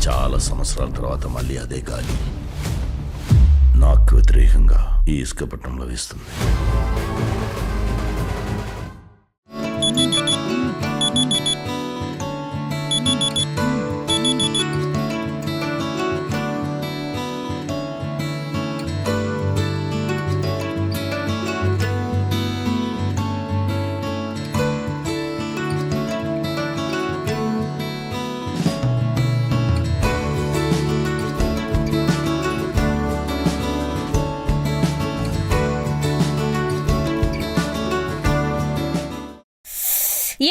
చాలా సంవత్సరాల తర్వాత మళ్ళీ అదే గాలి నాకు వ్యతిరేకంగా ఈ ఇసుక పట్టణంలో వేస్తుంది.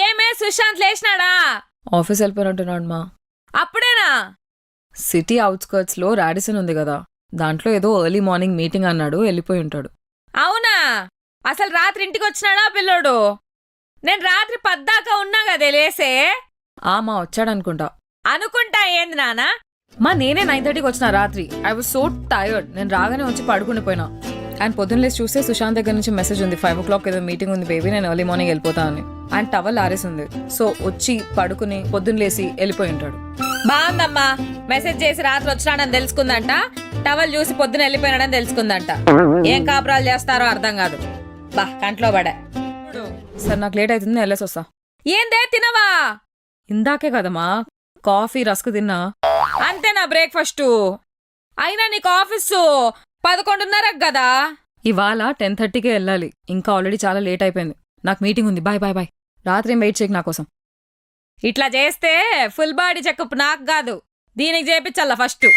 ఏమే సుశాంత్ లేచినాడా? ఆఫీస్ వెళ్ళిపోయినట్టున్నాడు మా. అప్పుడేనా? సిటీ అవుట్స్కర్ట్స్ లో రాడిసన్ ఉంది కదా, దాంట్లో ఏదో ఎర్లీ మార్నింగ్ మీటింగ్ అన్నాడు, వెళ్ళిపోయి ఉంటాడు. అవునా? అసలు రాత్రి ఇంటికి వచ్చినాడా పిల్లోడు? నేను రాత్రి 10 దాకా ఉన్నా కదే లేసే. మా వచ్చాడనుకుంటా. అనుకుంటా ఏంది నానా? మా నేనే 9:30కి వచ్చిన రాత్రి. I was so tired. నేను రాగానే వచ్చి పడుకుండిపోయినా. ఆయన పొద్దున్న లేసి చూస్తే సుశాంత్ దగ్గర నుంచి మెసేజ్ ఉంది, 5 o'clock ఏదో మీటింగ్ ఉంది బేబీ, నేను ఎర్లీ మార్నింగ్ వెళ్ళిపోతా అని. ఆయన టవల్ ఆరేసింది. సో వచ్చి పడుకుని పొద్దున్న లేసి వెళ్ళిపోయి ఉంటాడు. బాగుందమ్మా. మెసేజ్ చేసి రాత్రి వచ్చినాడని తెలుసుకుందంట, టవల్ చూసి పొద్దున వెళ్ళిపోయినాడని తెలుసుకుందంట. ఏం కాపురాలు చేస్తారో అర్థం కాదు. బా కంట్లో పడా. సార్ నాకు లేట్ అవుతుంది, వెళ్ళేసి వస్తా. ఏందే తినవా? ఇందాకే కదమ్మా కాఫీ రస్క్ తిన్నా. అంతేనా బ్రేక్ఫాస్ట్? అయినా నీకు ఆఫీసు 11:30 కదా. ఇవాళ 10:30కే వెళ్ళాలి. ఇంకా ఆల్రెడీ చాలా లేట్ అయిపోయింది. నాకు మీటింగ్ ఉంది. Bye bye bye. రాత్రి ఏం వెయిట్ చేయకు నా కోసం. ఇట్లా చేస్తే ఫుల్ బాడీ చెకప్ నాకు కాదు, దీనికి చేపించాల ఫస్ట్.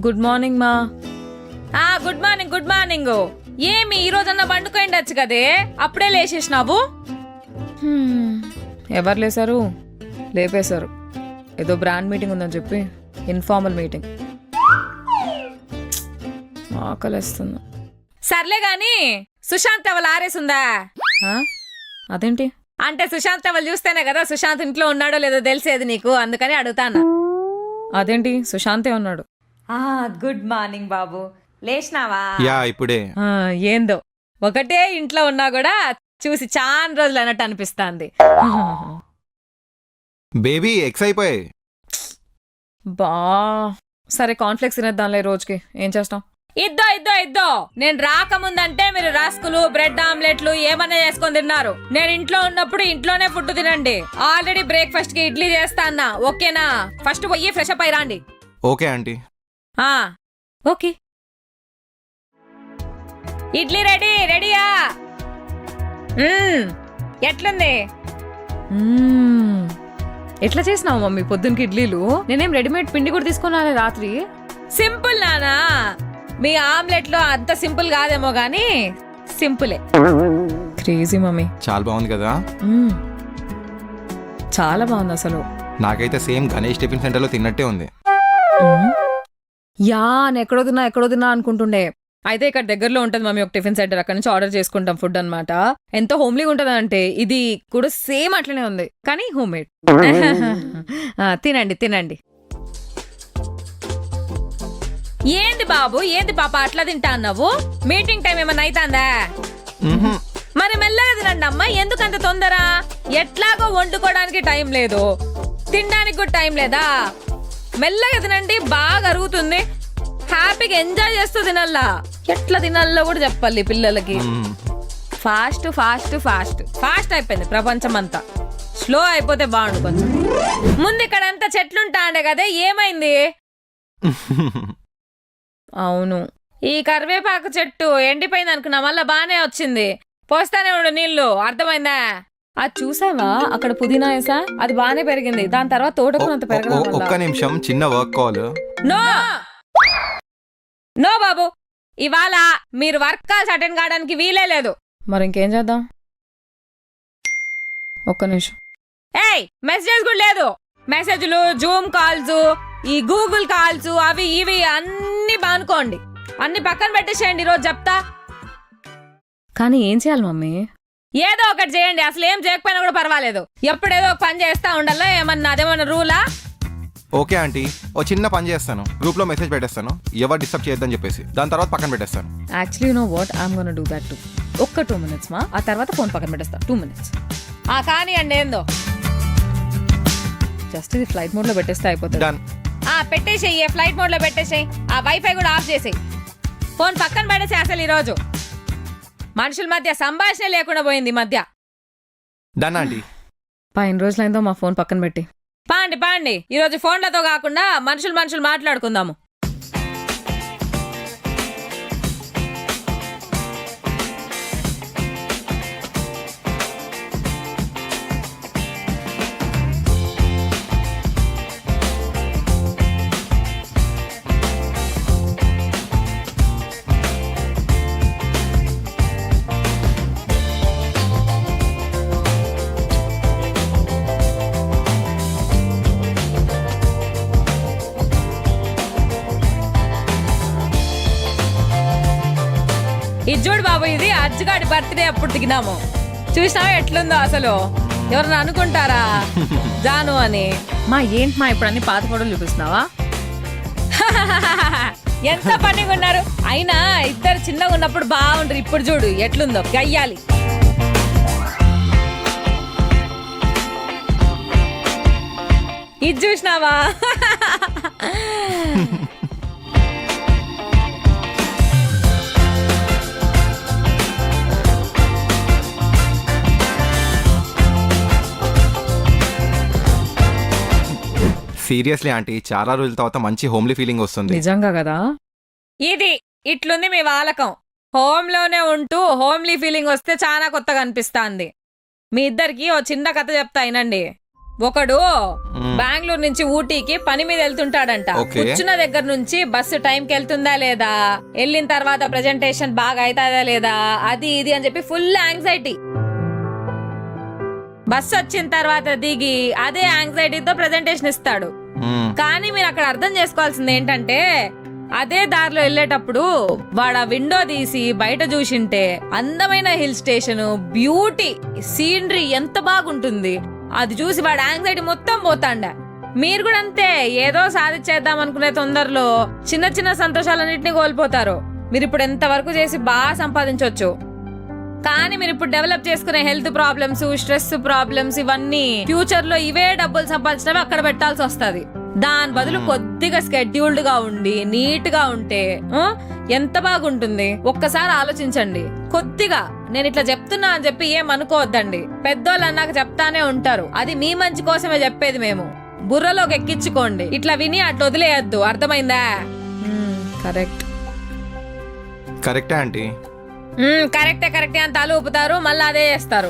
గుడ్ మార్నింగ్ మా. Good morning. Good morning. ఏమి ఈ రోజన్నా బండుకోండొచ్చు కదే, అప్పుడే లేచేసినావు? ఎవరు లేసారు? లేపేశారు. ఏదో బ్రాండ్ మీటింగ్ ఉందని చెప్పి ఇన్ఫార్మల్ మీటింగ్. ఆకలిస్తుంది. సర్లే గాని సుశాంత్ టవల్ ఆరేసుందా? అదేంటి? అంటే సుశాంత్ టవల్ చూస్తేనే కదా సుశాంత్ ఇంట్లో ఉన్నాడో లేదో తెలిసేది నీకు, అందుకని అడుగుతాను. అదేంటి సుశాంతే ఉన్నాడు. గుడ్ మార్నింగ్ బాబు. లేచినావా? యా ఇప్పుడే. ఏందో ఒకటే ఇంట్లో ఉన్నా కూడా చూసి చాలా రోజులు అన్నట్టు అనిపిస్తాంది. బేబీ ఎక్స్ అయిపోయాయి. బా సరే కాన్ఫ్లెక్స్ తినేద్దాంలే రోజుకి. ఏం చేస్తాం? ఇద్దో నేను రాకముందంటే మీరు రాస్కులు బ్రెడ్ ఆమ్లెట్లు ఏమన్నా చేసుకొని తిన్నారు. నేను ఇంట్లో ఉన్నప్పుడు ఇంట్లోనే ఫుడ్ తినండి. ఆల్రెడీ బ్రేక్ఫాస్ట్ కి ఇడ్లీ చేస్తా అన్నా, ఓకేనా? ఫస్ట్ పోయి ఫ్రెష్ అప్ అయి రాండి. Okay aunty. ఓకే. ఇడ్లీ రెడీయా? ఎట్లుంది? ఎట్లా చేసినావు మమ్మీ పొద్దునకి ఇడ్లీలు? నేనేం రెడీమేడ్ పిండి కూడా తీసుకున్నాలే రాత్రి. సింపుల్ నానా. మీ ఆమ్లెట్లో అంత సింపుల్ కాదేమో గానీ సింపులే. Crazy mummy. చాలా బాగుంది కదా? చాలా బాగుంది అసలు. నాకైతే సేమ్ గణేష్ టిఫిన్ సెంటర్ లో తిన్నట్టే ఉంది. యా ఎక్కడో తిన్నా అనుకుంటుండే. అయితే ఇక్కడ దగ్గరలో ఉంటుంది మమ్మీ ఒక టిఫిన్ సెంటర్, అక్కడ నుంచి ఆర్డర్ చేసుకుంటాం ఫుడ్ అన్నమాట. ఎంతో హోమ్లీగా ఉంటుంది అంటే ఇది కూడా సేమ్ అట్లనే ఉంది, కానీ హోమ్ మేడ్. తినండి. ఏంది బాబు, ఏంది పాప అట్లా తింటా అన్నావు? మీటింగ్ టైం ఏమన్నా అయితాందా? మరి మెల్లగా తినండి అమ్మా, ఎందుకంత తొందర? ఎట్లాగో వండుకోవడానికి టైం లేదు, తినడానికి కూడా టైం లేదా? మెల్లగా తినండి, బాగా అరుగుతుంది. హ్యాపీగా ఎంజాయ్ చేస్తూ తినల్లా. ఎట్లా తినాలో కూడా చెప్పాలి పిల్లలకి. ఫాస్ట్ అయిపోయింది ప్రపంచం అంతా. స్లో అయిపోతే బాగుండు కొంచెం. ముందు ఇక్కడ అంతా చెట్లుంటా అంటే కదే, ఏమైంది? అవును, ఈ కరివేపాకు చెట్టు ఎండిపోయింది అనుకున్నా, మళ్ళా బానే వచ్చింది. పోస్తానే ఉండు నీళ్లు, అర్థమైందా? అది చూసావా అక్కడ పుదీనా వేసా, అది బానే పెరిగింది. దాని తర్వాత తోటకునంత పెరగడం. ఒక్క నిమిషం, చిన్న వర్క్ కాల్. నో బాబు, ఇవాళ మీరు వర్క్ కాల్స్ అటెండ్ కావడానికి వీలే లేదు. మరి ఇంకేం చేద్దాం? ఒక్క నిమిషం. మెసేజ్ కూడా లేదు. మెసేజ్లు, జూమ్ కాల్స్, ఈ గూగుల్ కాల్స్, అవి ఇవి అన్ని బానుకోండి. అన్ని పక్కన పెట్టేసేయండి, ఈరోజు చెప్తా. కానీ ఏం చేయాలి మమ్మీ? ఏదో ఒకటి చేయండి, అసలు ఏం చేయకపోయినా కూడా పర్వాలేదు. ఎప్పుడేదో ఒక పని చేస్తా ఉండాలా? ఏమన్నా అదేమన్నా రూలా? ఓకే ఆంటీ, ఓ చిన్న పని చేస్తాను, గ్రూప్ లో మెసేజ్ పెట్టేస్తాను, ఎవరు డిస్టర్బ్ చేయొద్దని చెప్పేసి. దాని తర్వాత పక్కన పెట్టేస్తాను. Actually you know what, I'm gonna do that to. ఒక్క 2 minutes మా, ఆ తర్వాత ఫోన్ పక్కన పెట్టేస్తా. 2 minutes. కానివ్వండి ఏందో. జస్ట్ ఇది ఫ్లైట్ మోడ్ లో పెట్టేస్తే అయిపోతుంది. డన్. పెట్టేసేయి, ఫ్లైట్ మోడ్ లో పెట్టేసేయి. ఆ వైఫై కూడా ఆఫ్ చేసేయి. ఫోన్ పక్కన పడేసి అసలు ఈరోజు మనుషుల మధ్య సంభాషణ లేకుండా పోయింది ఈ మధ్య. Done aunty. పైన రోజులైందో మా ఫోన్ పక్కన పెట్టి. పాండి ఈరోజు ఫోన్లతో కాకుండా మనుషులు మాట్లాడుకుందాము. ఇది చూడు బాబు, ఇది అజ్జుగాడి బర్త్డే అప్పుడు దిగినాము. చూసినావా ఎట్లుందో అసలు? ఎవరన్నా అనుకుంటారా జాను అని? మా ఏంటి మా ఇప్పుడు అన్ని పాత ఫోటోలు చూపిస్తున్నావా? ఎంత పనిగా ఉన్నారు. అయినా ఇద్దరు చిన్నగా ఉన్నప్పుడు బాగుండ్రు. ఇప్పుడు చూడు ఎట్లుందో గయ్యాలి. ఇది చూసినావా? సీరియస్లీ ఆంటీ, చాలా రోజుల తర్వాత మంచి హోమ్లీ ఫీలింగ్ వస్తుంది. నిజంగా కదా. ఇది ఇట్లుంది మీ వాలకం. హోమ్ లోనే ఉంటూ హోమ్లీ ఫీలింగ్ వస్తే చాలా కొత్తగా అనిపిస్తాంది. మీ ఇద్దరికి ఓ చిన్న కథ చెప్తా వినండి. ఒకడు బెంగళూరు నుంచి ఊటీకి పని మీద వెళ్తుంటాడంట. Okay. కూర్చున్న దగ్గర నుంచి బస్సు టైంకి వెళ్తుందా లేదా, వెళ్ళిన తర్వాత ప్రెజెంటేషన్ బాగా అవుతుందా లేదా, అది ఇది అని చెప్పి ఫుల్ యాంగ్జైటీ. బస్సు వచ్చిన తర్వాత దిగి అదే యాంగ్జైటీతో ప్రెజెంటేషన్ ఇస్తాడు. కానీ మీరు అక్కడ అర్థం చేసుకోవాల్సింది ఏంటంటే, అదే దారిలో వెళ్ళేటప్పుడు వాడు ఆ విండో తీసి బయట చూసింటే అందమైన హిల్ స్టేషన్, బ్యూటీ, సీనరీ ఎంత బాగుంటుంది. అది చూసి వాడు యాంగ్జైటీ మొత్తం పోతాండ. మీరు కూడా అంతే, ఏదో సాధించేద్దాం అనుకునే తొందరలో చిన్న చిన్న సంతోషాలన్నింటినీ కోల్పోతారు. మీరు ఇప్పుడు ఎంత వరకు చేసి బాగా సంపాదించవచ్చు, కానీ మీరు ఇప్పుడు డెవలప్ చేసుకునే హెల్త్ ప్రాబ్లమ్స్, స్ట్రెస్ ప్రాబ్లమ్స్, ఇవన్నీ ఫ్యూచర్ లో ఇవే డబ్బులు సంపాదించడం అక్కడ పెట్టాల్సి వస్తుంది. దాని బదులు కొద్దిగా స్కెడ్యూల్డ్ గా ఉండి నీట్ గా ఉంటే ఎంత బాగుంటుంది. ఒక్కసారి ఆలోచించండి. కొద్దిగా నేను ఇట్లా చెప్తున్నా అని చెప్పి ఏమనుకోవద్దండి. పెద్దోళ్ళు అన్నాక చెప్తానే ఉంటారు, అది మీ మంచి కోసమే చెప్పేది. మేము బుర్రలోకి ఎక్కించుకోండి, ఇట్లా విని అట్లా వదిలేయద్దు. అర్థమైందా? కరెక్ట్. కరెక్టే ఆంటీ. కరెక్టే అని తల ఊపుతారు, మళ్ళీ అదే చేస్తారు.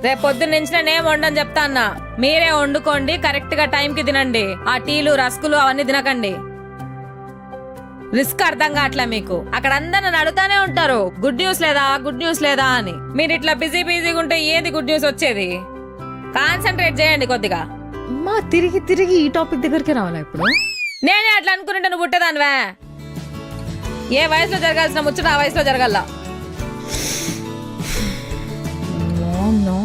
రేపు పొద్దున్న నుంచి నేనేం వండని చెప్తా అన్నా. మీరే వండుకోండి, కరెక్ట్ గా టైం కి తినండి. ఆ టీలు రస్కులు అవన్నీ తినకండి. రిస్క్ అర్థం కావట్లే మీకు. అక్కడ అందరు నన్ను అడుగుతానే ఉంటారు, గుడ్ న్యూస్ లేదా అని. మీరు ఇట్లా బిజీగా ఉంటే ఏది గుడ్ న్యూస్ వచ్చేది? కాన్సన్ట్రేట్ చేయండి కొద్దిగా. మా తిరిగి ఈ టాపిక్ దగ్గరికి రావాలా ఇప్పుడు? నేనే అట్లా అనుకుంటే నువ్వు పుట్టేదానివే. ఏ వయసులో జరగాల్సిన ముచ్చట ఆ వయసులో జరగాల. No.